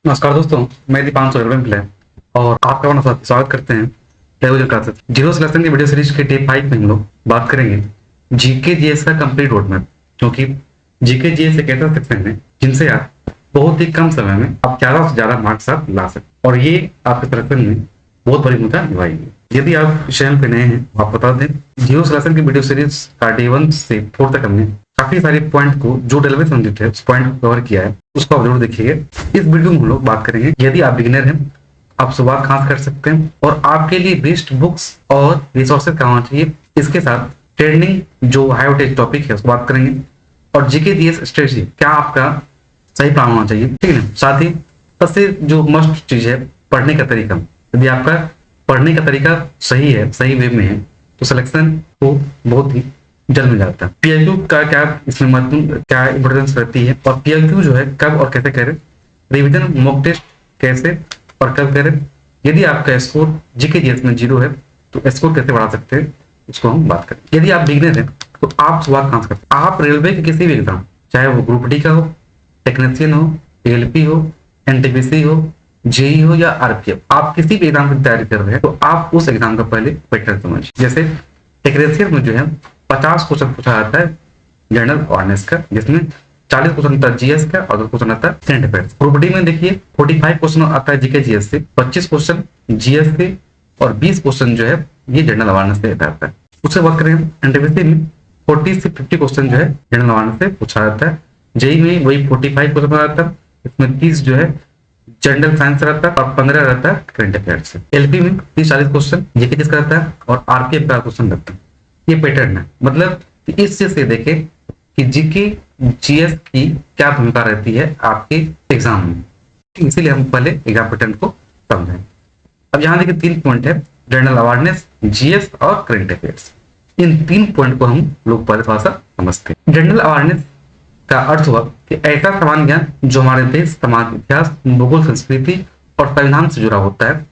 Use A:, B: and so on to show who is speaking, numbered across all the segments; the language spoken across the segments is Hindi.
A: नमस्कार दोस्तों, मैं दीपांशु प्ले और आपका अपना स्वागत करते हैं टेलीविजन क्लासेस जीरो सिलेक्शन की वीडियो सीरीज के डे 5 में हम लोग बात करेंगे जीके जीएस का कंप्लीट रोड मैप। क्योंकि जीके जीएस एक ऐसा सेक्शन है जिनसे आप बहुत ही कम समय में आप ज्यादा से ज्यादा मार्क्स आप ला सकते और ये आपके सिलेक्शन में बहुत बड़ी भूमिका निभाएगी। यदि आप चैनल पे नए हैं तो आप बता दें, जीरो सिलेक्शन की वीडियो सीरीज का डे 1 से 4 तक हमने काफी सारे पॉइंट को जो रेलवे संबंधित है उस पॉइंट को कवर किया है, उसको आप जरूर देखिएगा। इस वीडियो में हम लोग बात करेंगे यदि आप बिगिनर हैं आप शुरुआत कहाँ से कर सकते हैं और आपके लिए बेस्ट बुक्स और रिसोर्सेज कहाँ होना चाहिए। इसके साथ ट्रेंडिंग जो हाई वोल्टेज टॉपिक है उसको बात करेंगे और जीके जीएस स्ट्रेटजी क्या आपका सही प्लान होना चाहिए, ठीक है। साथ ही सबसे जो मस्ट चीज है पढ़ने का तरीका। यदि आपका पढ़ने का तरीका सही है, सही वे में है, तो सिलेक्शन को बहुत ही जल्द मिल जाता है। पीएलक्यू का क्या इसमें महत्व क्या इंपोर्टेंस रहती है और पीएलक्यू जो है कब और कैसे करें, रिवीजन मॉक टेस्ट कैसे और कब करें। यदि आपका स्कोर जीके जीएस में 0 है तो स्कोर कैसे बढ़ा सकते हैं उसको हम बात करें। यदि आप बिगिनर हैं तो आप शुरुआत कहाँ से करते हैं। आप रेलवे के किसी भी एग्जाम, चाहे वो ग्रुप डी का हो, टेक्नीशियन हो, एएलपी हो, एनटीपीसी हो, जेई हो या आरपीएफ, आप किसी भी एग्जाम की तैयारी कर रहे हैं तो आप उस एग्जाम का पहले पैटर्न समझिए। जैसे टेक्नीशियन में जो है 50 क्वेश्चन पूछा जाता है जनरल अवेयरनेस का, जिसमें 40 क्वेश्चन आता है जीएस का और 10 क्वेश्चन आता है करंट अफेयर्स। ग्रुप डी में देखिए 45 क्वेश्चन आता है जीके जीएस से, 25 क्वेश्चन जीएस से और 20 क्वेश्चन जो है ये जनरल अवेयरनेस से आता है। उससे बात करें एनटीपीसी में 40 से 50 क्वेश्चन जो है जनरल अवेयरनेस से पूछा जाता है। जेई में वही 45 क्वेश्चन आता है, इसमें 30 जो है जनरल साइंस रहता है और 15 रहता है करंट अफेयर्स से। एलपी में 30-40 क्वेश्चन जीके जीएस का रहता है और आरपीएफ का क्वेश्चन रहता है। ये पैटर्न है, मतलब इस चीज से देखें कि जीके जीएस की क्या भूमिका रहती है आपके एग्जाम में, इसीलिए हम पहले एग्जाम पैटर्न को समझें। अब यहाँ देखिए 3 पॉइंट है, जनरल अवेयरनेस, जीएस और करंट अफेयर्स। इन 3 पॉइंट को हम लोग पहले थोड़ा सा समझते हैं। जनरल अवेयरनेस का अर्थ हुआ कि ऐसा सामान्य ज्ञान जो हमारे देश, समाज, इतिहास, भूगोल, संस्कृति और संविधान से जुड़ा होता है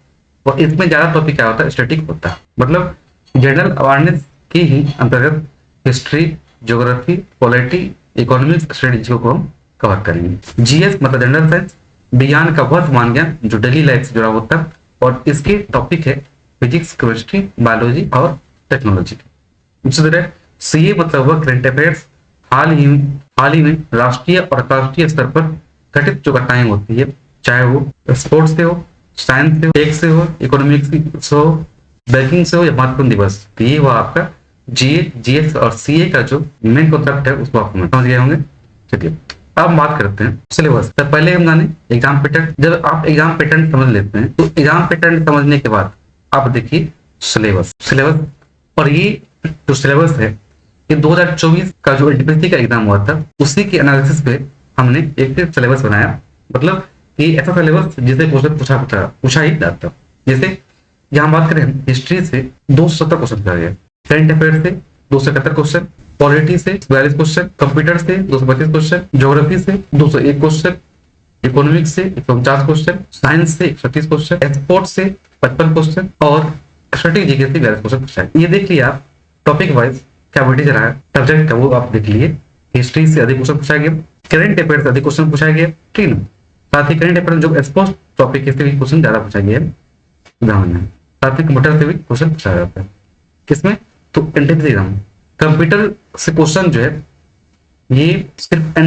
A: और इसमें ज्यादा टॉपिक क्या होता है, स्टैटिक होता है। मतलब जनरल अवेयरनेस की ही अंतर्गत history, geography, polity, economics studies को हम कवर करेंगे। जीएस मतलब जनरल साइंस, विज्ञान का वह सामान्य ज्ञान जो डेली लाइफ से जुड़ा होता है और इसके टॉपिक है फिजिक्स, केमिस्ट्री, बायोलॉजी और टेक्नोलॉजी। उसी तरह सीए मतलब वह करंट अफेयर्स, हाल ही में राष्ट्रीय और अंतर्राष्ट्रीय स्तर पर घटित जो घटनाएं होती है, चाहे वो स्पोर्ट्स से हो, साइंस से हो, टेक से हो, इकोनॉमिक्स से हो, बैंकिंग से हो या महत्वपूर्ण दिवस, तो ये हुआ आपका जीए, जीएस और सीए का जो मेन कॉन्सेप्ट है उसको आप समझ गए होंगे। चलिए अब बात करते हैं सिलेबस। तो पहले हम जाने एग्जाम पैटर्न। जब आप एग्जाम पैटर्न समझ लेते हैं तो एग्जाम पैटर्न समझने के बाद आप देखिए सिलेबस और ये जो सिलेबस है ये 2024 का जो एनटीपीसी का एग्जाम हुआ था उसी के एनालिसिस पे हमने एक सिलेबस बनाया। मतलब कि ऐसा सिलेबस जिसे क्वेश्चन पूछा ही जाता। जैसे यहाँ बात करें हिस्ट्री से 270 क्वेश्चन पूछा गया, करंट अफेयर से 271 क्वेश्चन, पॉलिटी से 42 क्वेश्चन, कंप्यूटर से 225 क्वेश्चन, ज्योग्राफी से 201 क्वेश्चन, इकोनॉमिक्स से 149 क्वेश्चन, साइंस से 130 क्वेश्चन, स्पोर्ट्स से 55 क्वेश्चन और स्टैटिक जीके से 42 क्वेश्चन पूछा है। ये देख लिया आप टॉपिक वाइज क्या वेटेज रहा है सब्जेक्ट का, वो आप देख लिए। हिस्ट्री से अधिक क्वेश्चन पूछा गया, करंट अफेयर से अधिक क्वेश्चन पूछा गया, ठीक है। साथ ही करंट अफेयर जो स्पोर्ट्स टॉपिक से भी क्वेश्चन ज्यादा पूछा गया है एग्जाम में। साथ ही कंप्यूटर से भी क्वेश्चन पूछा जाता है। किसमें तो एनटीपीसी एग्जाम। कंप्यूटर से क्वेश्चन जो है ये सिर्फ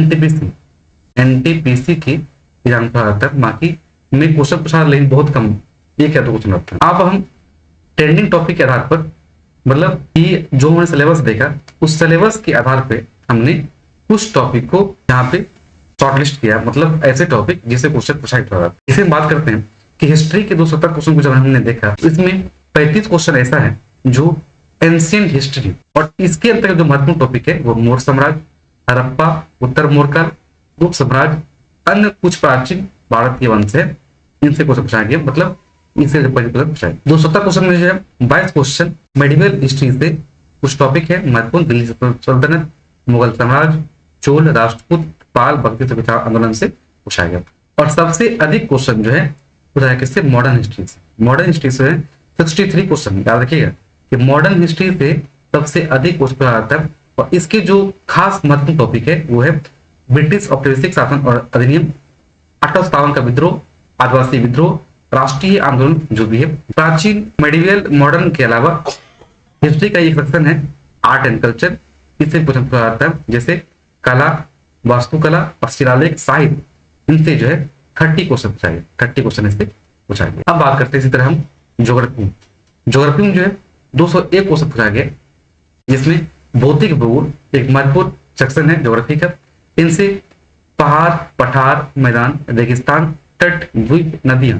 A: एनटीपीसी की एग्जाम पूछा जाता है, बाकी में क्वेश्चन पूछा लेकिन बहुत कम, ये क्या तो क्वेश्चन आता है। अब हम ट्रेंडिंग टॉपिक के आधार पर, मतलब कि जो हमने सिलेबस देखा उस सिलेबस के आधार पे हमने कुछ टॉपिक को यहाँ पे शॉर्टलिस्ट किया। मतलब ऐसे टॉपिक जिसे क्वेश्चन पूछा जाता है। इसे बात करते हैं कि हिस्ट्री के 270 क्वेश्चन को जब हमने देखा इसमें 35 क्वेश्चन ऐसा है जो एंशिएंट हिस्ट्री और इसके अंतर्गत जो महत्वपूर्ण टॉपिक है वो मौर्य साम्राज्य, हड़प्पा, उत्तर मोरकाल, गुप्त साम्राज्य, अन्य कुछ प्राचीन भारतीय वंश है, इनसे क्वेश्चन पूछा गया। मतलब इससे 270 क्वेश्चन में जो है 22 क्वेश्चन मेडिवल हिस्ट्री से कुछ टॉपिक है महत्वपूर्ण, दिल्ली सल्तनत, मुगल साम्राज्य, चोल, राष्ट्रकूट, पाल, भक्ति सभ्यता आंदोलन से पूछा गया। और सबसे अधिक क्वेश्चन जो है पूछा है किससे, मॉडर्न हिस्ट्री से। मॉडर्न हिस्ट्री से 63 क्वेश्चन, याद रखिएगा कि मॉडर्न हिस्ट्री से सबसे अधिक क्वेश्चन आता है। और इसके जो खास महत्वपूर्ण टॉपिक है वो है ब्रिटिश औपनिवेशिक शासन और अधिनियम, 1857 का विद्रोह, आदिवासी विद्रोह, राष्ट्रीय आंदोलन जो भी है, प्राचीन मेडिवियल मॉडर्न के अलावा हिस्ट्री का एक सेक्शन है आर्ट एंड कल्चर, इससे पूछा जाता है जैसे कला, वास्तुकला और शिलालेख साहित्य, इनसे जो है 30 क्वेश्चन पूछाएंगे, 30 क्वेश्चन इससे पूछाएंगे। अब बात करते हैं इसी तरह हम ज्योग्राफी। ज्योग्राफी में जो है 201 क्वेश्चन पूछा गया, जिसमें भौतिक भूगोल एक महत्वपूर्ण सेक्शन है ज्योग्राफी का। इनसे पहाड़, पठार, मैदान, रेगिस्तान, तट, द्वीप, नदियां,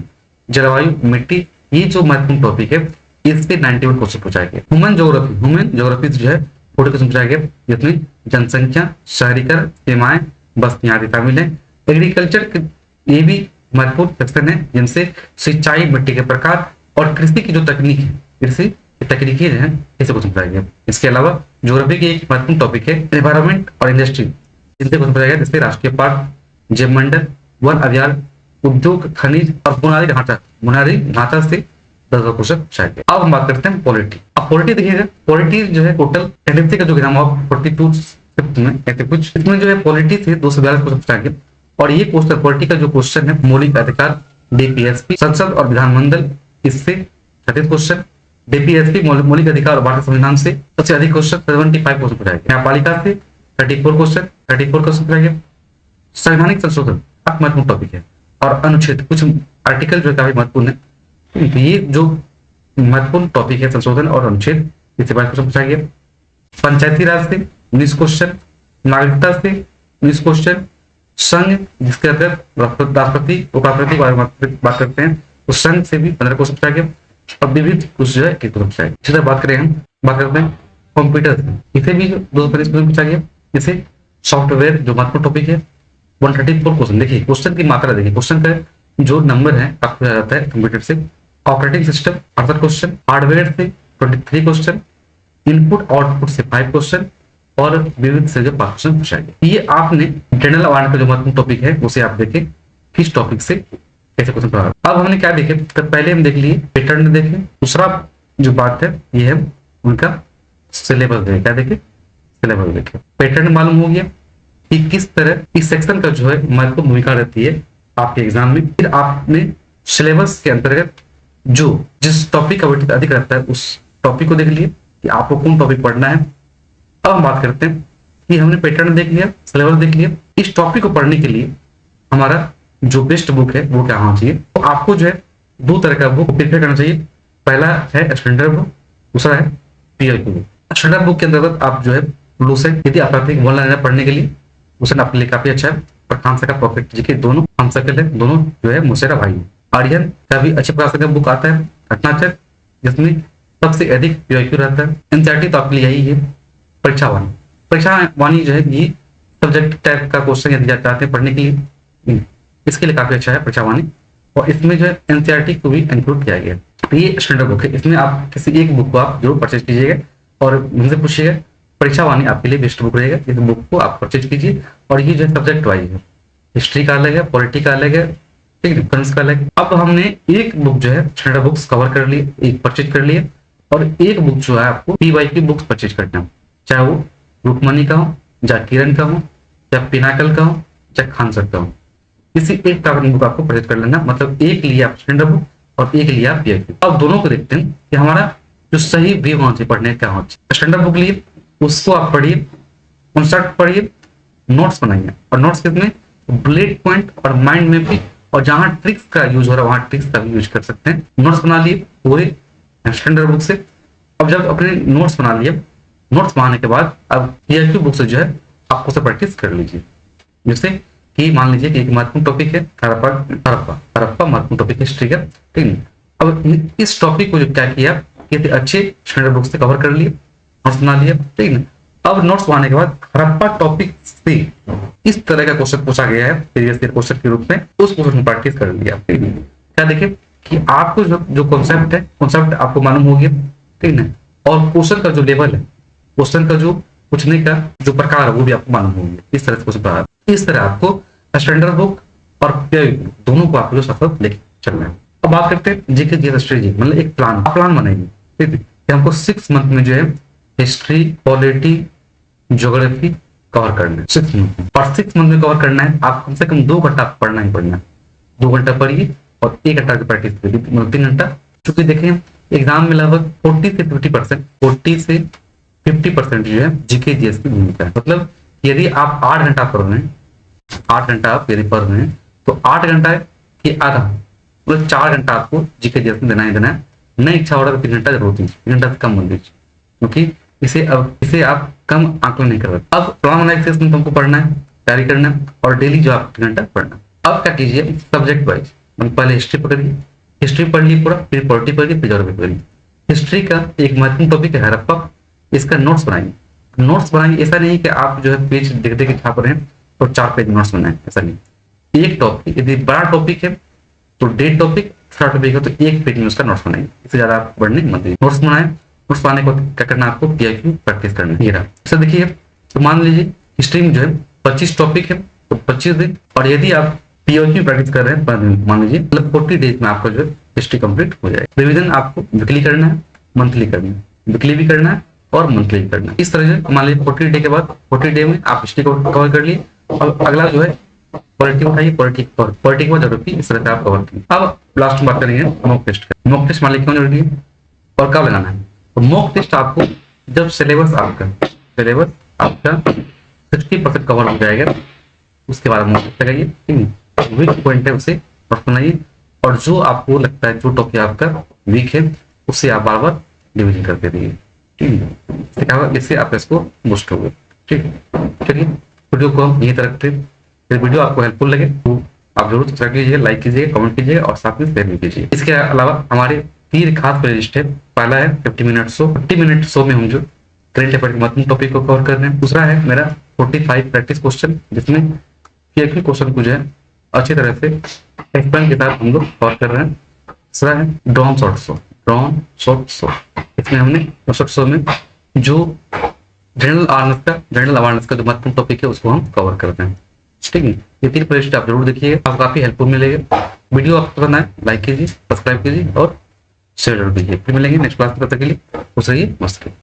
A: जलवायु, मिट्टी, ये जो महत्वपूर्ण टॉपिक है इससे 91 क्वेश्चन पूछा गया। ह्यूमन ज्योग्राफी जो है 40 क्वेश्चन पूछा गया, जिसमें जनसंख्या, शहरीकरण, सीमाएं, बस्तियां आदि शामिल है। एग्रीकल्चर ये भी महत्वपूर्ण सेक्शन है, जिनसे सिंचाई, मिट्टी के प्रकार और कृषि की जो तकनीक है, कृषि की तकनीकी है इसे क्वेश्चन पूछा गया। इसके अलावा ज्योग्राफी की एक महत्वपूर्ण टॉपिक है एनवायरमेंट और इंडस्ट्री, इनसे क्वेश्चन पूछा गया, जैसे राष्ट्रीय पार्क, जैव मंडल, वन अभियान, उद्योग, खनिज और बुनियादी ढांचा से 10 क्वेश्चन पूछा गया। अब हम बात करते हैं पॉलिटी। अब पॉलिटी देखिएगा, पॉलिटी जो है टोटल एनएफसी का जो एग्जाम ऑफ 42 में ऐसे कुछ, इसमें जो है पॉलिटी से 242 क्वेश्चन पूछा गया। और ये क्वेश्चन पॉलिटी का जो क्वेश्चन है, मौलिक अधिकार, डीपीएसपी, संसद और विधानमंडल, इससे 36 क्वेश्चन, डीपीएसपी मौलिक अधिकार और भारतीय संविधान से सबसे अधिक क्वेश्चन 75 क्वेश्चन पूछा गया। न्यायपालिका से 34 क्वेश्चन पूछा गया। संवैधानिक संशोधन एक महत्वपूर्ण टॉपिक है, और अनुच्छेद कुछ आर्टिकल जो काफी महत्वपूर्ण है, तो ये जो महत्वपूर्ण टॉपिक है संशोधन और अनुच्छेद, इससे 22 क्वेश्चन पूछा गया। पंचायती राज से 19 क्वेश्चन, नागरिकता से 19 क्वेश्चन, संघ जिसके अंदर राष्ट्रपति उपराष्ट्रपति के बारे में बात करते हैं, उस संघ से भी 15 क्वेश्चन पूछा गया। और विविध कुछ जो है 21 क्वेश्चन पूछा गया। इसी तरह बात करते हैं कंप्यूटर से, इसे भी 225 क्वेश्चन पूछा गया। जैसे सॉफ्टवेयर जो महत्वपूर्ण टॉपिक है, 134 क्वेश्चन। देखिए क्वेश्चन की मात्रा, देखिए क्वेश्चन का जो नंबर है आपको आ जाता है कंप्यूटर से। ऑपरेटिंग सिस्टम 68 क्वेश्चन, हार्डवेयर से 23 क्वेश्चन, इनपुट आउटपुट से 5 क्वेश्चन और विविध से जो 5 क्वेश्चन पूछा गया। ये आपने जनरल अवार्ड का जो महत्वपूर्ण टॉपिक है उसे आप देखें किस टॉपिक से कैसे क्वेश्चन पढ़ा। अब हमने क्या देखे, तो पहले हम देख लिए पैटर्न देखे। दूसरा जो बात है ये है उनका सिलेबस देखे। क्या देखे, सिलेबस देखे। पैटर्न मालूम हो गया कि किस तरह इस सेक्शन का जो है महत्वपूर्ण भूमिका रहती है आपके एग्जाम में। फिर आपने सिलेबस के अंतर्गत जो जिस टॉपिक का वेटेज अधिक रहता है उस टॉपिक को देख लिए कि आपको कौन टॉपिक पढ़ना है। अब हम बात करते हैं कि हमने पैटर्न देख लिया, सिलेबस देख लिया। इस टॉपिक को पढ़ने के लिए हमारा जो बेस्ट बुक है वो क्या होना चाहिए। तो आपको जो है 2 तरह का बुक प्रिफर करना चाहिए। पहला है स्टैंडर्ड बुक, दूसरा है पीआईक्यू बुक। स्टैंडर्ड बुक के अंतर्गत आप जो है लूसेंट यदि आप चाहते हैं ऑनलाइन पढ़ने के लिए, लूसेंट आपके लिए काफी अच्छा है। और खानसा का परफेक्ट जीके दोनों हम सकल है, दोनों जो है मुसेरा भाई है। आर्यन का भी अच्छे प्रकार से बुक आता है, घटनाचक, जिसमें सबसे अधिक पीआईक्यू रहता है। एनसीईआरटी तो आपके लिए यही है। परीक्षावाणी जो है ये सब्जेक्ट टाइप का क्वेश्चन यदि आप चाहते हैं पढ़ने के लिए, इसके लिए काफी अच्छा है परीक्षावाणी। और इसमें जो है एनसीईआरटी को भी इंक्लूड किया गया। ये स्टैंडर्ड बुक है, इसमें आप किसी एक बुक को आप जरूर परचेज कीजिएगा और मुझसे पूछिएगा। परीक्षावाणी आपके लिए बेस्ट बुक रहेगा, इस बुक को आप परचेज कीजिए। और ये जो है सब्जेक्ट वाइज है, हिस्ट्री का अलग है, पॉलिटी का अलग है, ठीक है, डिफरेंस का अलग है। अब हमने एक बुक जो है स्टैंडर्ड बुक्स कवर कर लिए, एक परचेज कर लिए, और एक बुक जो है आपको पीवाईक्यू बुक्स परचेज करना, चाहे वो रुकमणी का हो, चाहे किरण का हो, चाहे पिनाकल का हो, चाहे खानसर का हो। किसी एक का बुक आपको परचेज कर लेना, मतलब एक लिया आप स्टैंडर्ड बुक और एक लिया आप पीवाईक्यू। अब दोनों को देखते हैं कि हमारा जो सही व्यू होना चाहिए पढ़ने का होना चाहिए। स्टैंडर्ड बुक लिए, उसको आप पढ़िए, कॉन्सेप्ट पढ़िए, नोट्स बनाइए। और नोट्स कितने, बुलेट पॉइंट और माइंड मैपिंग, और जहां ट्रिक्स का यूज हो रहा है वहां ट्रिक्स का भी यूज कर सकते हैं। नोट्स बना लिए पूरे स्टैंडर्ड बुक से। अब जब अपने नोट्स बना लिए, नोट्स बनाने के बाद अब पीआईक्यू बुक से जो है आपको से प्रैक्टिस कर लीजिए। जैसे कि मान लीजिए कि एक महत्वपूर्ण टॉपिक है हड़प्पा महत्वपूर्ण टॉपिक हिस्ट्री का, ठीक है। अब इस टॉपिक को जो क्या किया कि अच्छे स्टैंडर्ड बुक से कवर कर लिए, नोट्स बना लिए, ठीक है। अब नोट्स बनाने के बाद हड़प्पा टॉपिक से इस तरह का क्वेश्चन पूछा गया है प्रीवियस ईयर क्वेश्चन के रूप में, उस क्वेश्चन को प्रैक्टिस कर लिया। क्या देखे कि आपको जो कॉन्सेप्ट है, कॉन्सेप्ट आपको मालूम हो गया, ठीक है। और क्वेश्चन का जो लेवल है, क्वेश्चन का जो पूछने का जो प्रकार है वो भी आपको मालूम हो गया। इस तरह से क्वेश्चन पढ़ा, इस तरह आपको स्टैंडर्ड बुक और पीआईक्यू दोनों को आपको जो सफल लेके चलना है। अब बात करते हैं जीके जीएस स्ट्रेटेजी, मतलब एक प्लान बनाएंगे, ठीक है। हमको 6 मंथ में जो है हिस्ट्री, पॉलिटी, ज्योग्राफी कवर करना है 6 मंथ में। और 6 मंथ में कवर करना है, आप कम से कम 2 घंटा पढ़ना ही पढ़ना है। 2 घंटा पढ़िए और 1 घंटा की प्रैक्टिस करी, मतलब 3 घंटा। चूंकि देखें एग्जाम में लगभग 40 से 50% जो है जीके जीएस की भूमिका है। मतलब यदि आप 8 घंटा पढ़ रहे हैं, 8 घंटा आप यदि पढ़ रहे हैं तो 8 घंटा की आधा मतलब 4 घंटा आपको जीके जीएस में देना ही देना है। नहीं इच्छा हो रहा तो 3 घंटा जरूर दीजिए, 3 घंटा से कम मत दीजिए, क्योंकि इसे आप कम आंकलन नहीं कर रहे। अब प्रॉब्लम एनालिसिस में तुमको पढ़ना है, तैयारी करना है और डेली जो आप 3 घंटा पढ़ना। अब क्या कीजिए, सब्जेक्ट वाइज पहले हिस्ट्री पकड़िए, हिस्ट्री पढ़ ली पूरा, फिर पॉलिटी पढ़िए, फिर ज्योग्राफी पढ़िए। हिस्ट्री का एक महत्वपूर्ण टॉपिक है हड़प्पा, इसका नोट्स बनाइए। नोट्स बनाइए, ऐसा नहीं कि आप जो है पेज देख देख के छाप रहे हैं तो 4 पेज नोट्स बनाए, ऐसा नहीं। एक टॉपिक यदि बड़ा टॉपिक है तो 1.5 टॉपिक, छोटा टॉपिक है तो 1 पेज में उसका नोट्स बनाइए, इससे ज्यादा आप पढ़ने मत दीजिए। नोट्स बनाए, नोट्स बनाने के बाद क्या करना है आपको, पीआईक्यू प्रैक्टिस करना है। ये रहा। अच्छा देखिए, तो मान लीजिए हिस्ट्री में जो है 25 टॉपिक है तो 25 दिन, और यदि आप पीआईक्यू प्रैक्टिस कर रहे हैं मान लीजिए, मतलब 40 डेज में आपका जो है हिस्ट्री कंप्लीट हो जाएगा। रिवीजन आपको वीकली करना है, मंथली करना है, वीकली भी करना है और मंथली भी करना है। इस तरह से मान लीजिए 40 डे के बाद 40 डे में आप हिस्ट्री को कवर कर लिए, और अगला जो है पॉलिटी उठाइए, पॉलिटी के बाद ज्योग्राफी, इस तरह से आप कवर करिए। अब लास्ट में बात करेंगे मॉक टेस्ट। मॉक टेस्ट मान लीजिए क्यों जरूरी है और कब लगाना है। तो मॉक टेस्ट आपको जब सिलेबस आपका 60% कवर हो जाएगा उसके बाद मॉक टेस्ट लगाइए, ठीक है। वीक पॉइंट है उसे नोट बनाइए, और जो आपको लगता है जो टॉपिक आपका वीक है उससे आप बार बार डिवीजन करके रहिए, ठीक है। इससे आप इसको बूस्ट होगा, ठीक है। चलिए वीडियो को हम यहीं तक रखते हैं। वीडियो आपको हेल्पफुल लगे तो आप जरूर सब्सक्राइब कीजिए, लाइक कीजिए, कमेंट कीजिए और साथ में शेयर भी कीजिए। इसके अलावा हमारे 3 खास प्लेलिस्ट है। पहला है 50 मिनट शो। 50 मिनट शो में हम जो करंट अफेयर के महत्वपूर्ण टॉपिक को कवर कर रहे हैं। दूसरा है मेरा 45 प्रैक्टिस क्वेश्चन, जिसमें पीआईक्यू क्वेश्चन को जो है अच्छी तरह से एक्सप्लेन के साथ हम लोग कवर कर रहे हैं। दूसरा है ड्रॉन शॉर्ट शो। इसमें हमने शॉर्ट शो में जो जनरल अवेयरनेस का जो महत्वपूर्ण टॉपिक है उसको हम कवर करते हैं, ठीक है। ये 3 प्लेलिस्ट आप जरूर देखिए, आपको काफी हेल्पफुल मिलेगा। वीडियो आपको पसंद आए लाइक कीजिए, सब्सक्राइब कीजिए और शेयर जरूर कीजिए। फिर मिलेंगे नेक्स्ट क्लास में, तब तक के लिए खुश रहिए, मस्त रहिए।